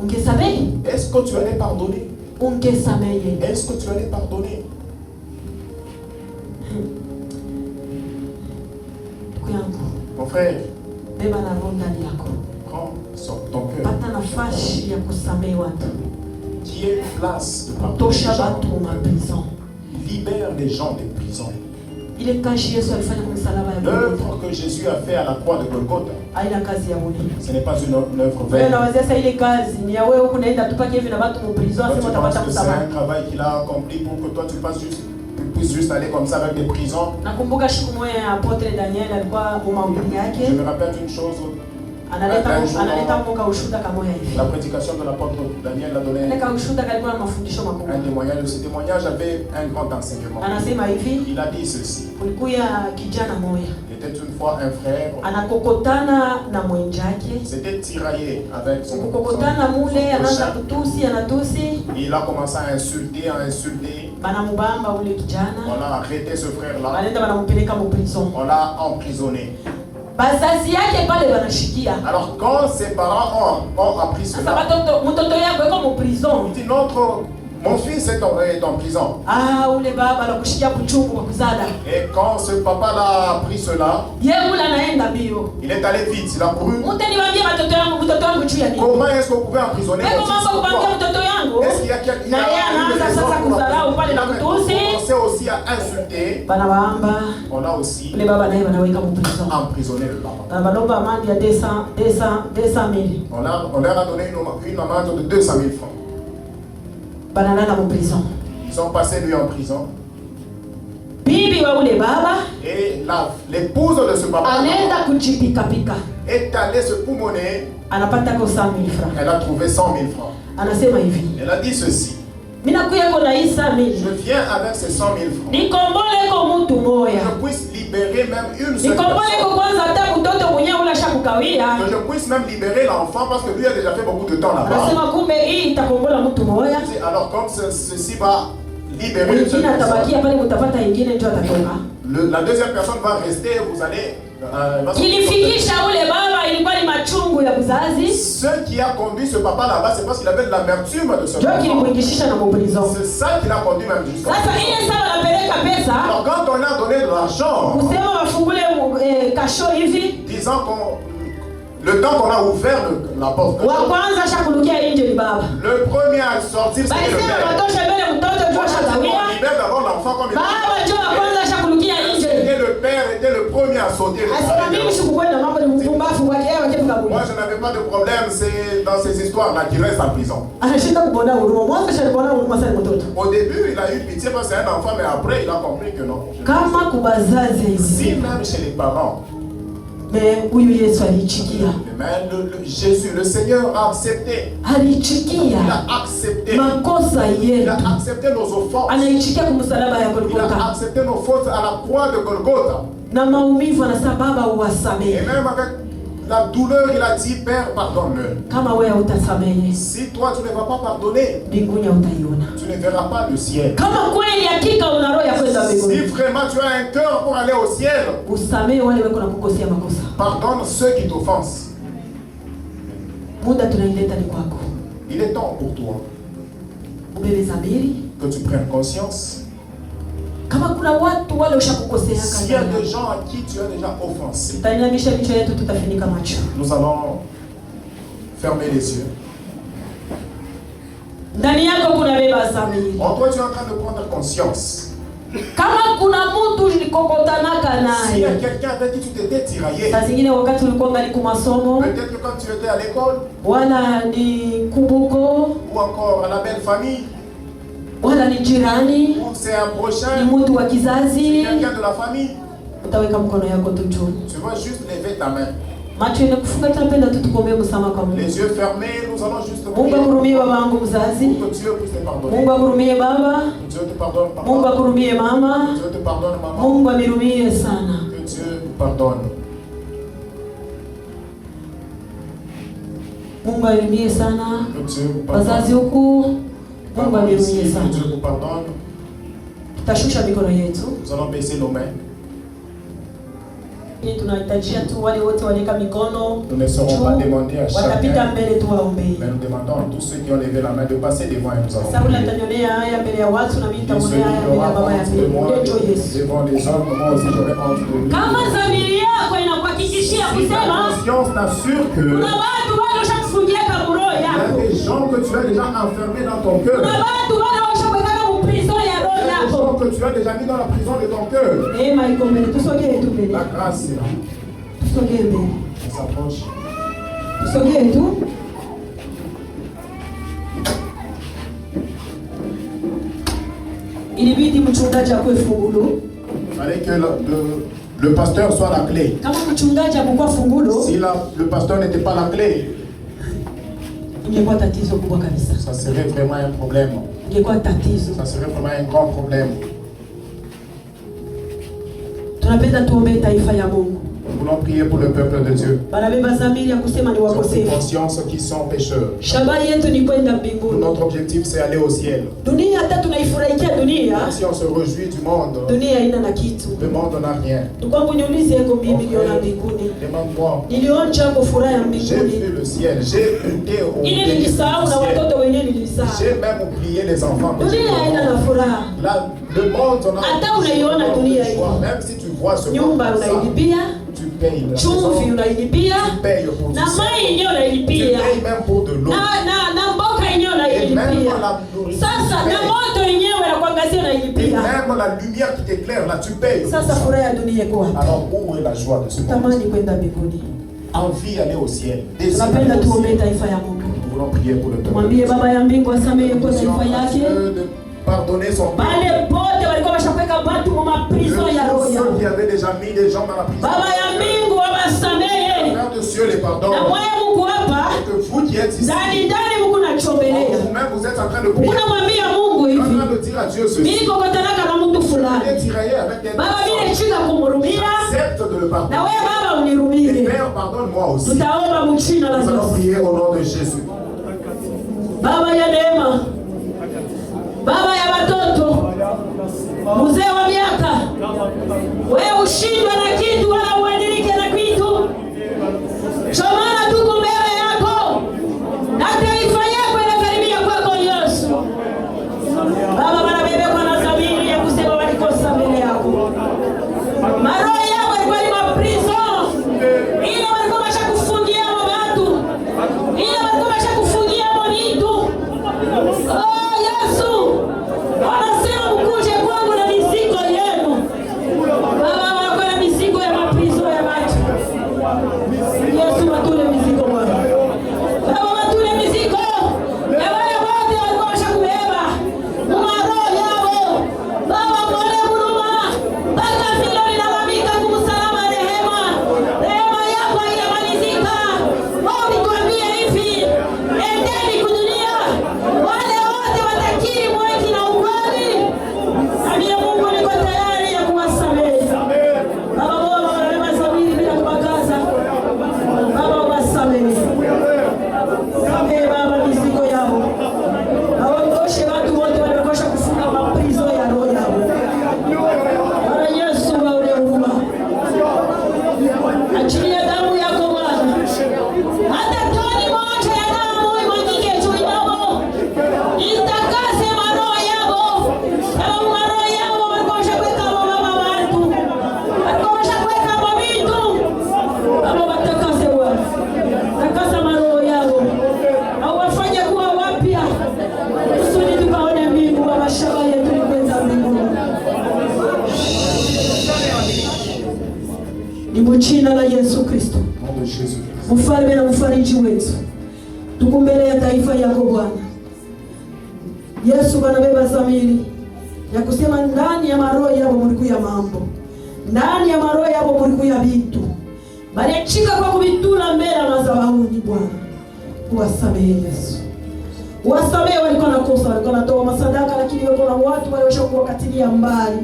Ungesamehe? Est-ce que tu allais pardonner? Ungesamehe. Est-ce que tu allais pardonner? Mon frère, beba na roho ndani yako. prends ton cœur. Pata nafasi ya kusamehe watu. Qui est une place de pardon. Tosha watu ma prison. Libère les gens des prisons. Ile kazi Yesu alifanya kwa msalaba ya L'œuvre que Jésus a fait à la croix de Golgotha, haina kazi ya uli. ce n'est pas une œuvre Wewe vaine. unawazia sasa ile kazi ni ya wewe kunaenda tupake hivi na watu mu prison Toi, sema tu utapata penses que c'est msamaha. un travail qu'il a accompli pour que toi tu puisses juste aller comme ça avec des prisons. Nakumbuka siku moja ya Apotre Daniel alikuwa mahubiri yake. Je me rappelle d'une chose. Analeta mmoja ushuhuda kama hivi. La prédication de l'apôtre Daniel a donné Neka ushuhuda kalikuwa na mafundisho makubwa. un témoignage. Ce témoignage avait un grand enseignement. Anasema hivi. Il a dit ceci. Kulikuwa kijana moja. Il était une fois un frère. Anakokotana na mwenjake. C'était tiraillé avec son Kukokotana mule anaanza kutusi, anatusi. Il a commencé à insulter, Banamubamba ule kijana. On a arrêté ce frère-là. Wanaenda wanampeleka mu prison. On l'a emprisonné. Bazazi yake pale wanashikia. Alors quand ses parents ont appris Sasa cela, mtoto yako yuko mu prison. il dit mon fils est en prison. Ule baba anakushikia kuchungu kwa kuzada. Et quand ce papa-là a appris cela, Yeye anaenda mbio. il est allé vite, il a couru. Mtaniambia mtoto wangu juu ya nini? Comment est-ce qu'on pouvait emprisonner Wewe mambo kuambia mtoto yangu? Est-ce qu'il y a quelqu'un Na yeye anaanza sasa kudharau pale na kutusi. On sait aussi à insulter. Banawaamba. On a aussi Ule baba naye wanaweka mu prison. emprisonné le papa. Balomba amende ya 200,000. On leur a donné une amende de 200 000 francs. Banalala mu prison. Ils ont passé lui en prison. Bibi wa ule baba. Et l'épouse de ce papa anaenda kujipika-pika. Est allée se poumonner. Anapata ko 100,000 francs. Elle a trouvé 100,000 francs. Anasema hivi. Elle a dit ceci. Mina kuya ko na 100,000. Je viens avec ces 100,000 francs. Nikombole ko mtu moya. Je puisse libérer même une seule Nikombole ko personne. kwanza hata mtoto mwenyewe ula shakukawia. Que je puisse même libérer l'enfant parce que lui a déjà fait beaucoup de temps là-bas. Anasema kumbe hii itakombola mtu moya. Alors comme ceci va libérer une seule Mwingine personne. atabakia pale mtapata ingine ndio atatoka. la deuxième personne va rester, vous allez... Kilifikisha ule baba ilikuwa ni machungu ya uzazi. Ce qui a conduit ce papa là-bas, c'est parce qu'il avait de l'amertume de ce papa. C'est ça qui l'a conduit même jusqu'à. Alors quand on a donné de l'argent, disons qu'on... Le temps qu'on a ouvert la porte, le premier à sortir, c'est le père. On libère d'abord l'enfant comme il et le père était le premier à sauter. Moi, je n'avais pas de problème, c'est dans ces histoires-là qu'il reste en prison. Au début, il a eu pitié parce que c'est un enfant, mais après, il a compris que non. Si même chez les parents, mais Jésus, le Seigneur a accepté. Il a accepté. Il a accepté nos offenses. Il a accepté nos fautes à la croix de Golgotha. Et même avec la douleur, il a dit, Père, pardonne-le. Si toi, tu ne vas pas pardonner, tu ne verras pas le ciel. Si vraiment tu as un cœur pour aller au ciel, pardonne ceux qui t'offensent. Il est temps pour toi que tu prennes conscience. S'il y a des gens à qui tu as déjà offensé, nous allons fermer les yeux. En toi, tu es en train de prendre conscience. S'il y a quelqu'un avec qui tu t'étais tiraillé, peut-être que quand tu étais à l'école, ou encore à la belle famille, ou c'est un prochain, quelqu'un de la famille, tu vas juste lever ta main. Les yeux fermés, nous allons juste prier que Dieu puisse te pardonner. Dieu te pardonne, papa. Dieu te pardonne, maman. Que Dieu te pardonne. Que Dieu vous pardonne. Que Dieu vous pardonne. Nous allons baisser nos mains. Nous ne serons pas demandés à chacun, mais nous demandons à tous ceux qui ont levé la main de passer devant et nous allons prier. Devant les hommes, moi aussi j'aurais honte de lui. Si ta conscience t'assure que il y a des gens que tu as déjà enfermés dans ton cœur, que tu as déjà mis dans la prison de ton cœur. La grâce est là. On s'approche. Il fallait que le pasteur soit la clé. Si le pasteur n'était pas la clé, ça serait vraiment un problème. Ça serait vraiment un grand problème. Nous voulons prier pour le peuple de Dieu. Ils ont pris conscience qu'ils sont pécheurs. Notre objectif c'est aller au ciel. Si on se réjouit du monde, le monde n'a rien. Demande-moi. J'ai vu le ciel, j'ai été au ciel. J'ai même oublié les enfants. Là, le monde n'a rien. Même si tu vois ce monde, tu payes. Tu payes pour du sel. Tu payes même pour de l'eau. Et même la nourriture. Et même la lumière qui t'éclaire, là tu payes. Alors où est la joie de ce monde? Envie d'aller au ciel. Nous voulons prier pour le peuple. Pardonner son peuple. Ceux qui avaient déjà mis des gens dans la prison. Père de cieux les pardonne. Et que vous qui êtes ici, vous-même vous êtes en train de prier. En train de dire à Dieu ceci. Je l'ai tiraillé avec des personnes. J'accepte de le pardonner. Et Père, pardonne-moi aussi. Nous allons prier au nom de Jésus. Baba ya neema, Baba ya watoto, mzee wa miaka, Haushindwe na kitu wala ubadilike na kitu. Kwa maana tuko mbele yako na taifa yako inakaribia kwako Yesu. Baba, wanabebe kwa na dhamiri ya kusema walikosa mbele yako. Maroho yao walikuwa ni maprizo. Ile walikuwa washakufungia watu. Ile walikuwa washakufungia vitu. Oh Yesu. Wanasema mkuje kwangu na mizigo yenu. Baba, wako na mizigo ya maprizo ya watu. Yesu, watule mizigo Bwana. Baba, watule mizigo ya wale wote walikuwa washakubeba. Maroho yao. Baba, mwone huruma. Mpaka vile ninalamika kumsalama rehema. Rehema yako inamalizika. Wao nikuambie hivi. Endeni kudunia. Wale wote watakiri mweki na ukweli. Na mimi Mungu niko tayari ya kuwasamehe. Baba, Baba, wanabeba dhamiri bila kubagaza. Baba, wasamehe. Samehe Baba mizigo yao. Hawaondoshe watu wote waliokosha kufunga maprizo ya roho yao. Bwana Yesu, waone huruma. Achilia damu yako Bwana. Hata tone moja ya damu imwagike juu yao. Itakase maroho yao. Kama maroho yao walikuwa kuweka mama watu. Walikuwa kuweka mavitu. Baba, watakase Bwana. Takasa maroho yao. Au wafanye kuwa wapya. Kusudi tukaone mbingu Baba, shaba yetu ni kwenda mbinguni. Ni mchina la Yesu Kristo. Nom de Jésus. Mfalme na mfariji wetu. Tuko mbele ya taifa yako Bwana. Yesu, wanabeba dhamiri ya kusema ndani ya maroho yao mlikuya mambo. Ndani ya maroho yao mlikuya vitu. Baliachika kwa kubitula mbele ya madhabahuni Bwana. Uwasamehe Yesu. Uwasamehe walikuwa nakosa, walikuwa natoa masadaka lakini wako na watu waliosha kuwakatilia mbali.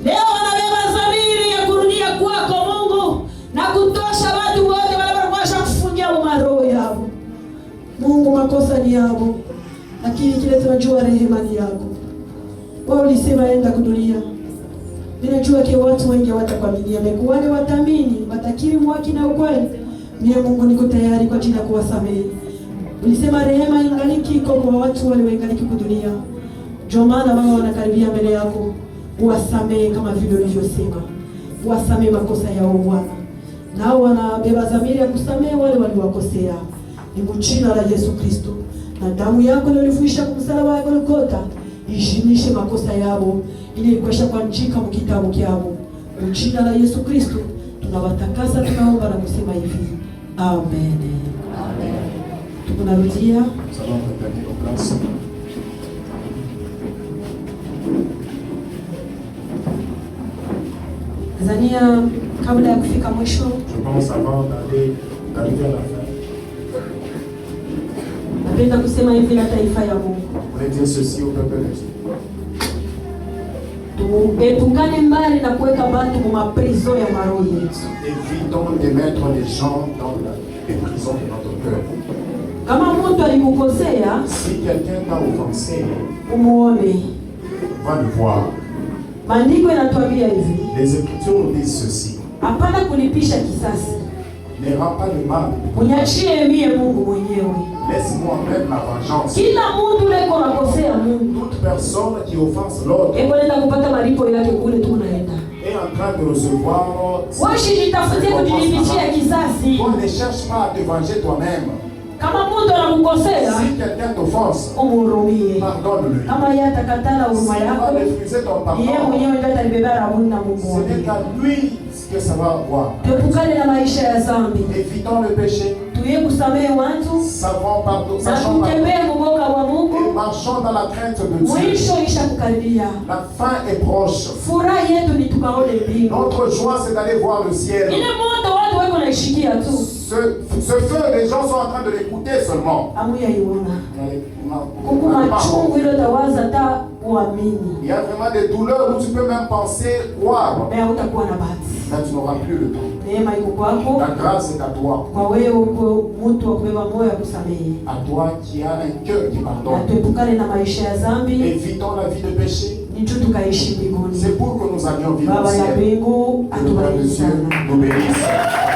Leo wanabeba dhamiri ya kurudia kwako Mungu na kutosha watu wote wale walikuwa kufungia maroho yao. Mungu, makosa ni yao. Lakini kile tunajua rehema ni yako. Wao ulisema enda kudunia. Ninajua kwa watu wengi watakuaminia, na wale watamini, watakiri mwaki na ukweli. Mimi Mungu niko tayari kwa ajili ya kuwasamehe. Ulisema rehema ingaliki iko kwa watu wale wengaliki kudunia. Ndio maana wao wanakaribia mbele yako. Uwasamehe kama vile ulivyosema. Uwasamehe makosa yao Bwana. Nao wanabeba dhamiri ya kusamehe wale waliowakosea. Ni jina la Yesu Kristo. Na damu yako iliyofuisha kwa msalaba wa Golgotha ishimishe makosa yao ili ikwesha kuandika mkitabu kyao. Kwa jina la Yesu Kristo tunawatakasa, tunaomba na kusema hivi. Amen. Amen. Tunarudia. Zania kabla ya kufika mwisho. Je pense avant d'arriver à la fin. Napenda kusema hivi na taifa ya Mungu. On va dire ceci au peuple de Dieu. Tuepukane mbali na kuweka watu kwa maprizo ya maroho yetu. Évitons de mettre les gens dans les prisons de notre cœur. Kama mtu alikukosea, Si quelqu'un t'a offensé, umuone. va le voir. Maandiko yanatuambia hivi. Les Écritures nous disent ceci. Hapana kulipisha kisasi. Ne rends pas le mal. Uniachie mie Mungu mwenyewe. Laisse-moi mettre la vengeance. Kila mtu leko nakosea Mungu. Toute personne qui offense l'autre Eko nenda kupata malipo yake kule tunaenda. est en train de recevoir. Washi jitafutie kujilipishia kisasi. Toi, ne cherche pas à te venger toi-même. Kama mtu anakukosea, Si quelqu'un t'offense, umhurumie. pardonne-lui. Kama yeye atakatala huruma S'il va yako, refuser ton yeye pardon, mwenyewe ndiye atalibeba rabuni na Mungu ce n'est wake. qu'à lui que ça va avoir. Tuepukane na maisha ya dhambi. Évitons le péché. Tuye kusamehe watu Savons pardon, na sachons pardon. tutembee mumoga wa Et Mungu. marchons dans la crainte de Dieu. Mwisho isha kukaribia. La fin est proche. Furaha yetu ni tukaone mbingu. Notre joie, c'est d'aller voir le ciel. Ile moto watu wako naishikia tu. Ce feu, les gens sont en train de l'écouter seulement. Amuya iona. Kuku Il machungu ile tawaza ta uamini. y a vraiment des douleurs où tu peux même penser croire. Mais hautakuwa na bahati. Mais tu n'auras plus le temps. Neema iko kwako. La grâce est à toi. Kwa wewe uko mtu wa kubeba moyo ya kusamehe. À toi qui as un cœur qui Na pardonne. tuepukane na maisha ya dhambi. Évitons la vie de péché. C'est pour que nous allions vivre au Baba ya ciel. mbingu Que le Père de atubariki Dieu sana. nous bénisse.